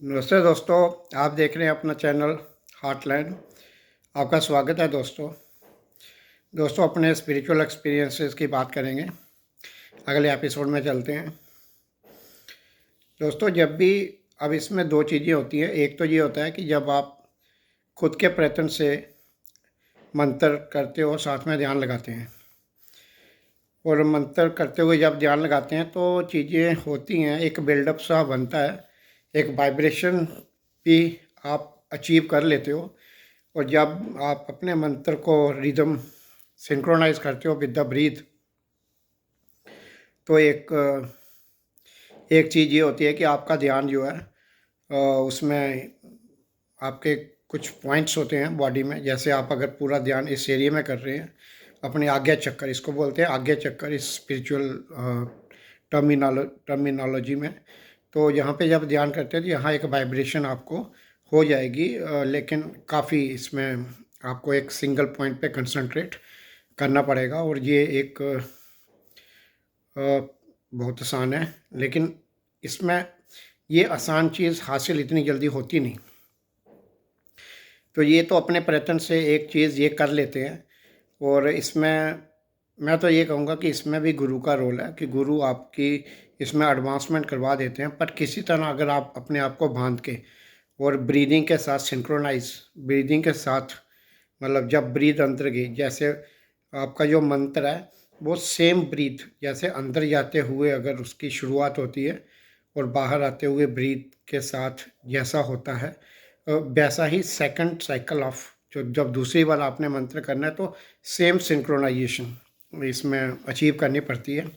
नमस्ते दोस्तों, आप देख रहे हैं अपना चैनल हार्टलैंड। आपका स्वागत है दोस्तों अपने स्पिरिचुअल एक्सपीरियंसेस की बात करेंगे। अगले एपिसोड में चलते हैं। दोस्तों जब भी अब इसमें दो चीज़ें होती हैं। एक तो ये होता है कि जब आप खुद के प्रयत्न से मंत्र करते हो, साथ में ध्यान लगाते हैं, और मंत्र करते हुए जब ध्यान लगाते हैं तो चीज़ें होती हैं, एक बिल्डअप सा बनता है, एक वाइब्रेशन भी आप अचीव कर लेते हो। और जब आप अपने मंत्र को रिदम सिंक्रोनाइज करते हो विद द ब्रीथ, तो एक चीज़ ये होती है कि आपका ध्यान जो है उसमें आपके कुछ पॉइंट्स होते हैं बॉडी में। जैसे आप अगर पूरा ध्यान इस एरिया में कर रहे हैं, अपने आज्ञा चक्कर, इसको बोलते हैं आज्ञा चक्कर इस स्पिरिचुअल टर्मिनोलॉजी में। तो यहाँ पे जब ध्यान करते हैं तो यहाँ एक वाइब्रेशन आपको हो जाएगी, लेकिन काफ़ी इसमें आपको एक सिंगल पॉइंट पे कंसंट्रेट करना पड़ेगा। और ये एक बहुत आसान है, लेकिन इसमें ये आसान चीज़ हासिल इतनी जल्दी होती नहीं। तो ये तो अपने प्रयत्न से एक चीज़ ये कर लेते हैं। और इसमें मैं तो ये कहूँगा कि इसमें भी गुरु का रोल है, कि गुरु आपकी इसमें एडवांसमेंट करवा देते हैं। पर किसी तरह अगर आप अपने आप को बांध के और ब्रीदिंग के साथ सिंक्रोनाइज, ब्रीदिंग के साथ, मतलब जब ब्रीथ अंदर गई, जैसे आपका जो मंत्र है वो सेम ब्रीथ जैसे अंदर जाते हुए अगर उसकी शुरुआत होती है और बाहर आते हुए ब्रीथ के साथ जैसा होता है, वैसा ही सेकंड साइकिल ऑफ जो जब दूसरी बार आपने मंत्र करना है तो सेम सिंक्रोनाइजेशन इसमें अचीव करनी पड़ती है।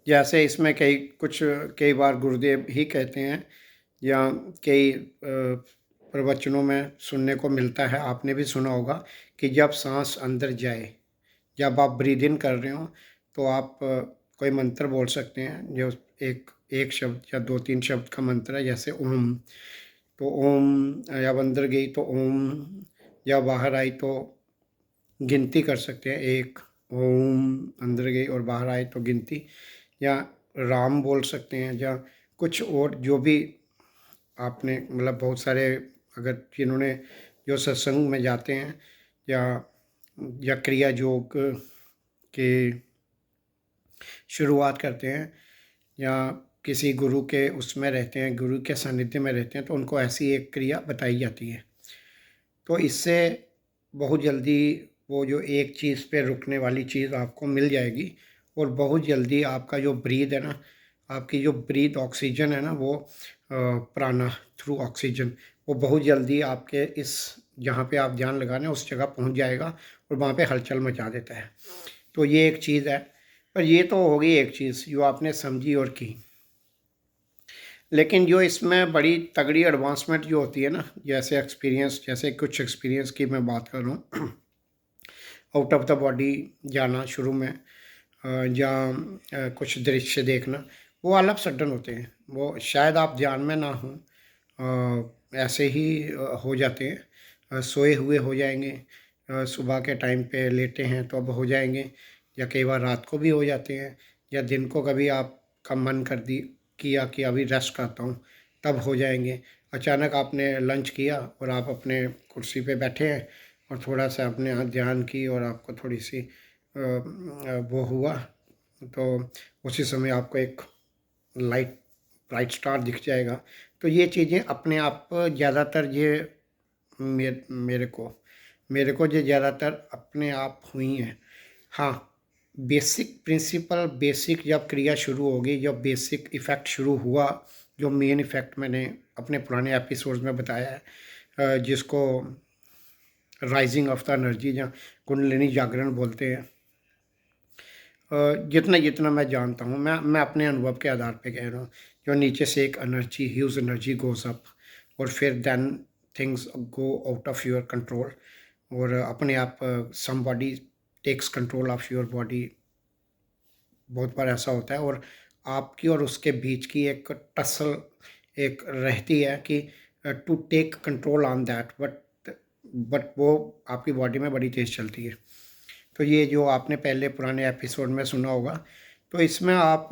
जैसे इसमें कई बार गुरुदेव ही कहते हैं, या कई प्रवचनों में सुनने को मिलता है, आपने भी सुना होगा, कि जब सांस अंदर जाए, जब आप ब्रीद इन कर रहे हो तो आप कोई मंत्र बोल सकते हैं जो एक शब्द या दो तीन शब्द का मंत्र है। जैसे ओम, तो ओम जब अंदर गई तो ओम, या बाहर आई तो गिनती कर सकते हैं, एक ओम अंदर गई और बाहर आई तो गिनती, या राम बोल सकते हैं, या कुछ और जो भी आपने, मतलब बहुत सारे अगर जिन्होंने जो सत्संग में जाते हैं या क्रिया योग के शुरुआत करते हैं, या किसी गुरु के उसमें रहते हैं, गुरु के सानिध्य में रहते हैं, तो उनको ऐसी एक क्रिया बताई जाती है। तो इससे बहुत जल्दी वो जो एक चीज़ पे रुकने वाली चीज़ आपको मिल जाएगी, और बहुत जल्दी आपका जो ब्रीद है ना, आपकी जो ब्रीद ऑक्सीजन है ना, वो प्राणा थ्रू ऑक्सीजन, वो बहुत जल्दी आपके इस जहाँ पे आप ध्यान लगाने उस जगह पहुँच जाएगा और वहाँ पे हलचल मचा देता है। तो ये एक चीज़ है। पर ये तो हो गई एक चीज़ जो आपने समझी और की। लेकिन जो इसमें बड़ी तगड़ी एडवांसमेंट जो होती है ना, जैसे कुछ एक्सपीरियंस की मैं बात कर रहा हूँ, आउट ऑफ द बॉडी जाना शुरू में, या कुछ दृश्य देखना, वो अलग सडन होते हैं। वो शायद आप ध्यान में ना हो, ऐसे ही हो जाते हैं, सोए हुए हो जाएंगे, सुबह के टाइम पे लेटे हैं तो अब हो जाएंगे, या कई बार रात को भी हो जाते हैं, या दिन को कभी आपका मन किया कि अभी रेस्ट करता हूँ, तब हो जाएंगे। अचानक आपने लंच किया और आप अपने कुर्सी पे बैठे हैं और थोड़ा सा अपने यहाँ ध्यान की और आपको थोड़ी सी वो हुआ, तो उसी समय आपको एक लाइट ब्राइट स्टार दिख जाएगा। तो ये चीज़ें अपने आप ज़्यादातर ये मेरे को ये ज़्यादातर अपने आप हुई हैं। हाँ, बेसिक प्रिंसिपल, बेसिक जब क्रिया शुरू होगी, जब बेसिक इफ़ेक्ट शुरू हुआ, जो मेन इफ़ेक्ट मैंने अपने पुराने एपिसोड्स में बताया है, जिसको राइजिंग ऑफ द एनर्जी या कुंडलिनी जागरण बोलते हैं। जितना जितना मैं जानता हूँ, मैं अपने अनुभव के आधार पे कह रहा हूँ, जो नीचे से एक energy, huge energy goes up, और फिर then things go out of your control, और अपने आप somebody takes control of your body. बहुत बार ऐसा होता है, और आपकी और उसके बीच की एक टसल एक रहती है कि to take control on that, but वो आपकी बॉडी में बड़ी तेज़ चलती है। तो ये जो आपने पहले पुराने एपिसोड में सुना होगा, तो इसमें आप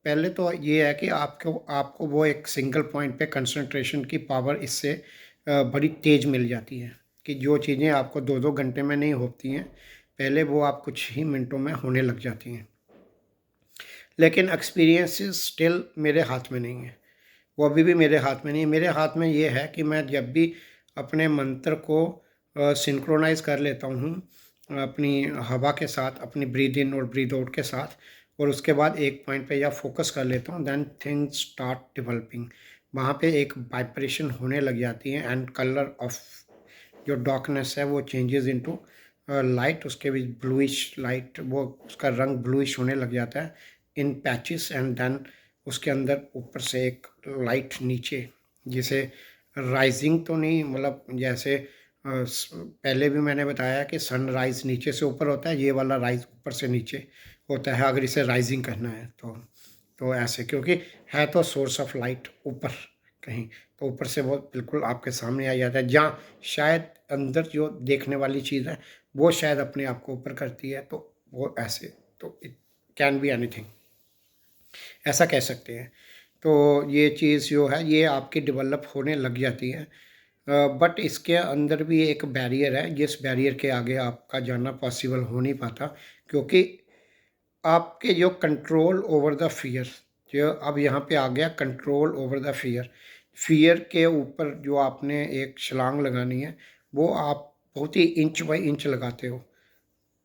पहले तो ये है कि आपको आपको वो एक सिंगल पॉइंट पे कंसंट्रेशन की पावर इससे बड़ी तेज़ मिल जाती है कि जो चीज़ें आपको 2-2 घंटे में नहीं होती हैं, पहले वो आप कुछ ही मिनटों में होने लग जाती हैं। लेकिन एक्सपीरियंसेस स्टिल मेरे हाथ में नहीं है, वो अभी भी मेरे हाथ में नहीं है। मेरे हाथ में ये है कि मैं जब भी अपने मंत्र को सिंक्रोनाइज़ कर लेता हूँ अपनी हवा के साथ, अपनी ब्रीथ इन और ब्रीथ आउट के साथ, और उसके बाद एक पॉइंट पे या फोकस कर लेता हूँ, देन थिंग्स स्टार्ट डेवलपिंग। वहाँ पे एक वाइब्रेशन होने लग जाती है एंड कलर ऑफ जो डार्कनेस है वो चेंजेस इनटू लाइट, उसके बीच ब्लूइश लाइट, वो उसका रंग ब्लूइश होने लग जाता है इन पैचेस, एंड देन उसके अंदर ऊपर से एक लाइट नीचे, जिसे राइजिंग तो नहीं, मतलब जैसे पहले भी मैंने बताया कि सनराइज नीचे से ऊपर होता है, ये वाला राइज ऊपर से नीचे होता है अगर इसे राइजिंग करना है तो ऐसे, क्योंकि है तो सोर्स ऑफ लाइट ऊपर कहीं, तो ऊपर से वो बिल्कुल आपके सामने आ जाता है, जहाँ शायद अंदर जो देखने वाली चीज़ है वो शायद अपने आप को ऊपर करती है, तो वो ऐसे, तो इट कैन बी एनीथिंग, ऐसा कह सकते हैं। तो ये चीज़ जो है ये आपकी डेवलप होने लग जाती है, बट इसके अंदर भी एक बैरियर है, जिस बैरियर के आगे आपका जाना पॉसिबल हो नहीं पाता, क्योंकि आपके जो कंट्रोल ओवर द फियर, जो अब यहाँ पे आ गया control over the fear, fear के ऊपर जो आपने एक छलांग लगानी है वो आप बहुत ही इंच बाई इंच लगाते हो,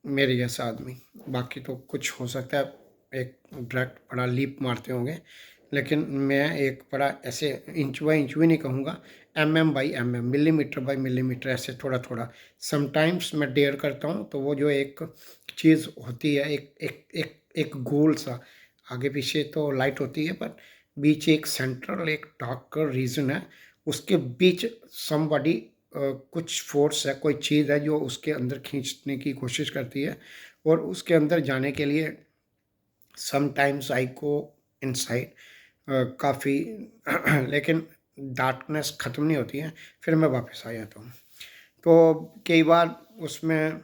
मेरे जैसा आदमी। बाकी तो कुछ हो सकता है एक डायरेक्ट बड़ा लीप मारते होंगे, लेकिन मैं एक बड़ा ऐसे इंच बाई इंच भी नहीं कहूँगा, mm by mm, millimetre by millimetre, ऐसे थोड़ा थोड़ा समटाइम्स मैं डेयर करता हूँ। तो वो जो एक चीज़ होती है, एक एक एक एक गोल सा, आगे पीछे तो लाइट होती है पर बीच एक सेंट्रल एक डार्क रीजन है, उसके बीच समबडी कुछ फोर्स है, कोई चीज़ है जो उसके अंदर खींचने की कोशिश करती है, और उसके अंदर जाने के लिए समटाइम्स आई गो इनसाइड काफ़ी लेकिन डार्कनेस ख़त्म नहीं होती है, फिर मैं वापस आ जाता हूँ। तो कई बार उसमें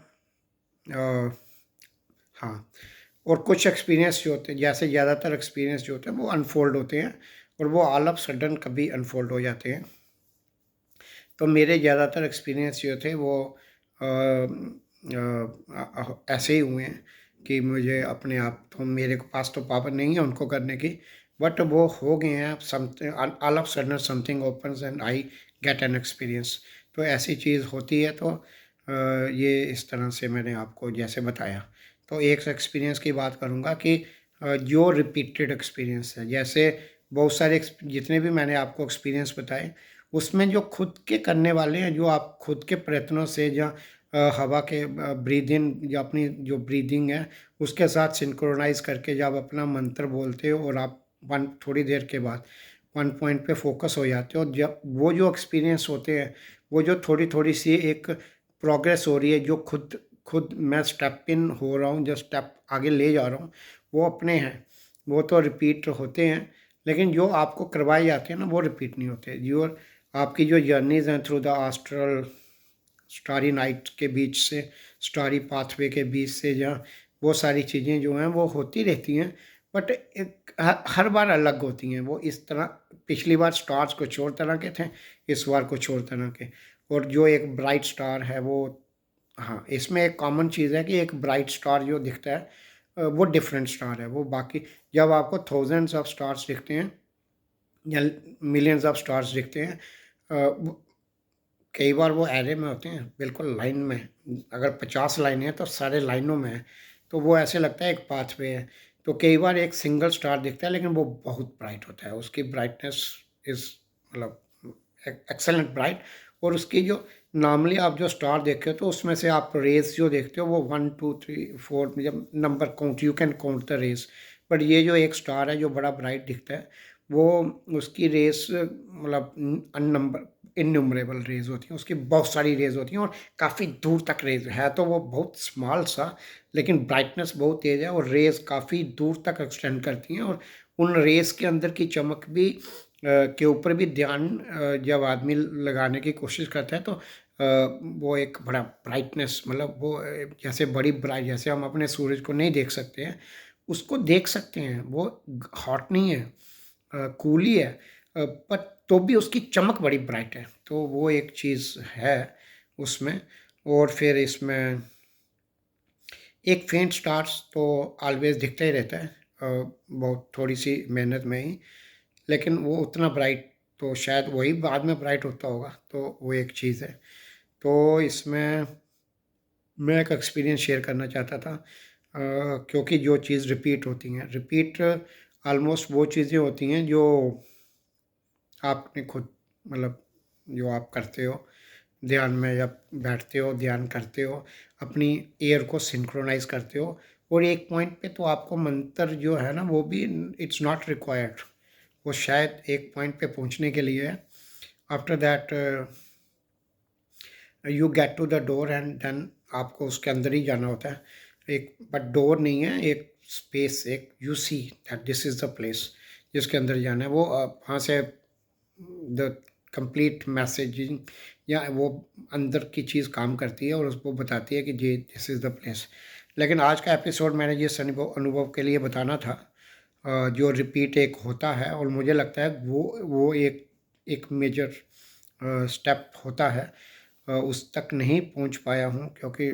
हाँ, और कुछ एक्सपीरियंस जो होते हैं, जैसे ज़्यादातर एक्सपीरियंस जो होते हैं वो अनफोल्ड होते हैं, और वो ऑल ऑफ सडन कभी अनफोल्ड हो जाते हैं। तो मेरे ज़्यादातर एक्सपीरियंस जो थे वो ऐसे ही हुए हैं कि मुझे अपने आप, तो मेरे को पास तो पावर नहीं है उनको करने की, बट वो हो गए हैं something, all of sudden something opens and I get an experience. तो ऐसी चीज़ होती है, तो ये इस तरह से मैंने आपको जैसे बताया। तो एक एक्सपीरियंस की बात करूँगा कि जो रिपीटेड एक्सपीरियंस है, जैसे बहुत सारे जितने भी मैंने आपको एक्सपीरियंस बताए, उसमें जो खुद के करने वाले हैं, जो आप खुद के प्रयत्नों से, या हवा के ब्रीद इन, या अपनी जो ब्रीदिंग है उसके साथ सिंक्रोनाइज करके जब अपना मंत्र बोलते हो और आप वन थोड़ी देर के बाद वन पॉइंट पे फोकस हो जाते हो, जब वो जो एक्सपीरियंस होते हैं, वो जो थोड़ी थोड़ी सी एक प्रोग्रेस हो रही है, जो खुद खुद मैं स्टेप इन हो रहा हूँ, जो स्टेप आगे ले जा रहा हूँ, वो अपने हैं, वो तो रिपीट होते हैं, लेकिन जो आपको करवाए जाते हैं ना वो रिपीट नहीं होते। जो आपकी जो जर्नीज़ हैं through the astral starry night के बीच से, स्टारी पाथवे के बीच से, जहाँ वो सारी चीज़ें जो हैं वो होती रहती हैं, बट एक हर बार अलग होती हैं। वो इस तरह, पिछली बार स्टार्स कुछ और तरह के थे, इस बार कुछ और तरह के, और जो एक ब्राइट स्टार है वो, हाँ, इसमें एक कॉमन चीज़ है कि एक ब्राइट स्टार जो दिखता है वो डिफरेंट स्टार है। वो बाकी जब आपको थाउजेंड्स ऑफ स्टार्स दिखते हैं या मिलियंस ऑफ स्टार्स दिखते हैं, कई बार वो एरे में होते हैं, बिल्कुल लाइन में, अगर 50 लाइनें हैं तो सारे लाइनों में है, तो वो ऐसे लगता है एक पाथवे है। तो कई बार एक सिंगल स्टार दिखता है, लेकिन वो बहुत ब्राइट होता है, उसकी ब्राइटनेस इज़, मतलब एक्सेलेंट ब्राइट। और उसकी जो नॉर्मली आप जो स्टार देखते हो तो उसमें से आप रेस जो देखते हो वो 1 2 3 4, जब number count, you can count the race, but ये जो एक स्टार है जो बड़ा ब्राइट दिखता है, वो उसकी रेस मतलब अननंबर इनन्यूमरेबल रेज़ होती हैं, उसकी बहुत सारी रेज़ होती हैं, और काफ़ी दूर तक रेज़ है, तो वो बहुत स्मॉल सा, लेकिन ब्राइटनेस बहुत तेज़ है, और रेज़ काफ़ी दूर तक एक्सटेंड करती हैं, और उन रेज़ के अंदर की चमक भी के ऊपर भी ध्यान जब आदमी लगाने की कोशिश करता है, तो वो एक बड़ा ब्राइटनेस, मतलब वो जैसे बड़ी ब्राइट, जैसे हम अपने सूरज को नहीं देख सकते हैं, उसको देख सकते हैं, वो हॉट नहीं है, कूल ही है, पर तो भी उसकी चमक बड़ी ब्राइट है, तो वो एक चीज़ है उसमें। और फिर इसमें एक फेंट स्टार्स तो ऑलवेज दिखता ही रहता है, बहुत थोड़ी सी मेहनत में ही, लेकिन वो उतना ब्राइट तो शायद वही बाद में ब्राइट होता होगा, तो वो एक चीज़ है। तो इसमें मैं एक एक्सपीरियंस शेयर करना चाहता था, क्योंकि जो चीज़ रिपीट होती हैं, रिपीट ऑलमोस्ट वो चीज़ें होती हैं जो आपने खुद, मतलब जो आप करते हो ध्यान में, जब बैठते हो ध्यान करते हो, अपनी एयर को सिंक्रोनाइज करते हो, और एक पॉइंट पे तो आपको मंत्र जो है ना वो भी इट्स नॉट रिक्वायर्ड, वो शायद एक पॉइंट पे पहुंचने के लिए है। After that you get to the door and then आपको उसके अंदर ही जाना होता है, एक बट डोर नहीं है, एक स्पेस, एक you see that this is the place जिसके अंदर जाना है, वो वहाँ से द कंप्लीट मैसेजिंग या वो अंदर की चीज़ काम करती है और उसको बताती है कि जी दिस इज़ द प्लेस। लेकिन आज का एपिसोड मैंने जिस अनुभव अनुभव के लिए बताना था, जो रिपीट एक होता है, और मुझे लगता है वो एक एक मेजर स्टेप होता है, उस तक नहीं पहुंच पाया हूं, क्योंकि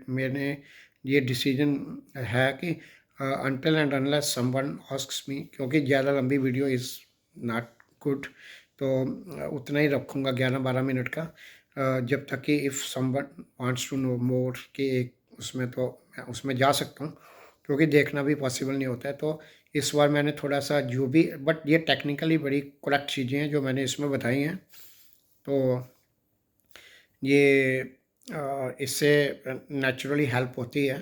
मैंने ये डिसीजन है कि until and unless someone asks मी, क्योंकि ज़्यादा लंबी वीडियो इज़ नॉट गुड, तो उतना ही रखूँगा 11-12 मिनट का, जब तक कि if someone wants to know more कि एक उसमें, तो मैं उसमें जा सकता हूँ, क्योंकि देखना भी पॉसिबल नहीं होता है। तो इस बार मैंने थोड़ा सा जो भी, बट ये टेक्निकली बड़ी करेक्ट चीज़ें हैं जो मैंने इसमें बताई हैं, तो ये इससे नेचुरली हेल्प होती है,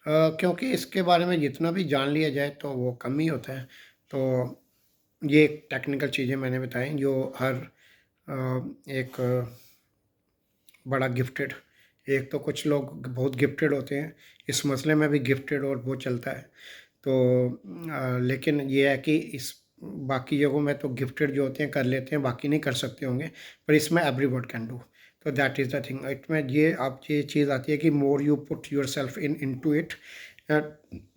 क्योंकि इसके बारे में जितना भी जान लिया जाए तो वो कम ही होता है। तो ये टेक्निकल चीज़ें मैंने बताई जो हर एक बड़ा गिफ्टेड, एक तो कुछ लोग बहुत गिफ्टेड होते हैं, इस मसले में भी गिफ्टेड और वो चलता है, तो लेकिन ये है कि इस बाकी जगहों में तो गिफ्टेड जो होते हैं कर लेते हैं, बाकी नहीं कर सकते होंगे, पर इसमें एवरीवन कैन डू। तो दैट इज़ द थिंग, इसमें ये आप ये चीज़ आती है कि more you put your self into it,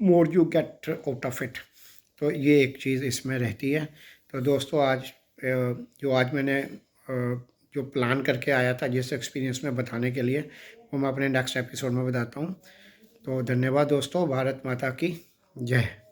more you get out of it, तो ये एक चीज़ इसमें रहती है। तो दोस्तों आज जो आज मैंने जो प्लान करके आया था जिस एक्सपीरियंस में बताने के लिए, वो मैं अपने नेक्स्ट एपिसोड में बताता हूँ। तो धन्यवाद दोस्तों, भारत माता की जय।